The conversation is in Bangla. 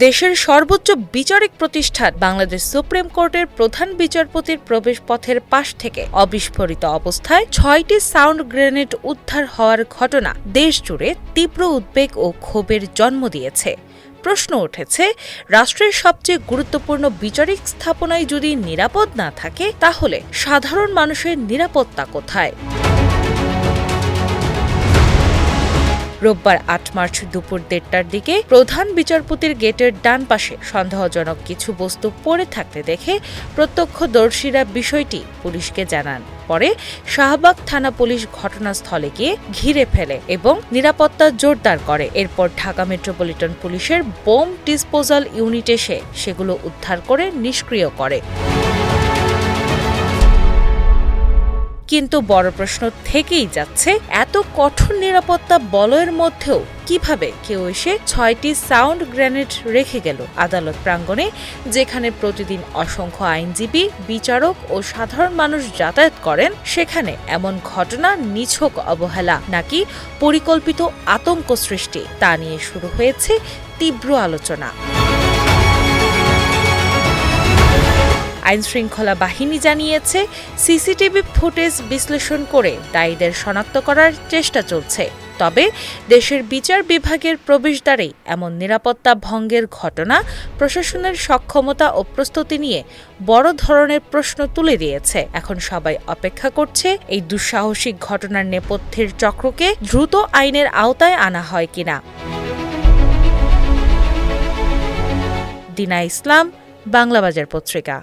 দেশের সর্বোচ্চ বিচারিক প্রতিষ্ঠান বাংলাদেশ সুপ্রিম কোর্টের প্রধান বিচারপতির প্রবেশ পথের পাশ থেকে অবিস্ফোরিত অবস্থায় ৬টি সাউন্ড গ্রেনেড উদ্ধার হওয়ার ঘটনা দেশজুড়ে তীব্র উদ্বেগ ও ক্ষোভের জন্ম দিয়েছে। প্রশ্ন উঠেছে, রাষ্ট্রের সবচেয়ে গুরুত্বপূর্ণ বিচারিক স্থাপনায় যদি নিরাপদ না থাকে, তাহলে সাধারণ মানুষের নিরাপত্তা কোথায়? রোববার ৮ মার্চ দুপুর ১:৩০টার দিকে প্রধান বিচারপতির গেটের ডান পাশে সন্দেহজনক কিছু বস্তু পড়ে থাকতে দেখে প্রত্যক্ষদর্শীরা বিষয়টি পুলিশকে জানান। পরে শাহবাগ থানা পুলিশ ঘটনাস্থলে গিয়ে ঘিরে ফেলে এবং নিরাপত্তা জোরদার করে। এরপর ঢাকা মেট্রোপলিটন পুলিশের বোম ডিসপোজাল ইউনিট এসে সেগুলো উদ্ধার করে নিষ্ক্রিয় করে। কিন্তু বড় প্রশ্ন থেকেই যাচ্ছে, এত কঠোর নিরাপত্তা বলয়ের মধ্যেও কিভাবে কেউ এসে ৬টি সাউন্ড গ্রেনেড রেখে গেল আদালত প্রাঙ্গণে, যেখানে প্রতিদিন অসংখ্য আইনজীবী, বিচারক ও সাধারণ মানুষ যাতায়াত করেন? সেখানে এমন ঘটনা নিছক অবহেলা নাকি পরিকল্পিত আতঙ্ক সৃষ্টি, তা নিয়ে শুরু হয়েছে তীব্র আলোচনা। আইনশৃঙ্খলা বাহিনী জানিয়েছে, সিসিটিভি ফুটেজ বিশ্লেষণ করে দায়ীদের শনাক্ত করার চেষ্টা চলছে। তবে দেশের বিচার বিভাগের প্রবেশদ্বারেই এমন নিরাপত্তা ভঙ্গের ঘটনা প্রশাসনের সক্ষমতা ও প্রস্তুতি নিয়ে বড় ধরনের প্রশ্ন তুলে দিয়েছে। এখন সবাই অপেক্ষা করছে এই দুঃসাহসিক ঘটনার নেপথ্যের চক্রকে দ্রুত আইনের আওতায় আনা হয় কিনা। দিনা ইসলাম, বাংলাবাজার পত্রিকা।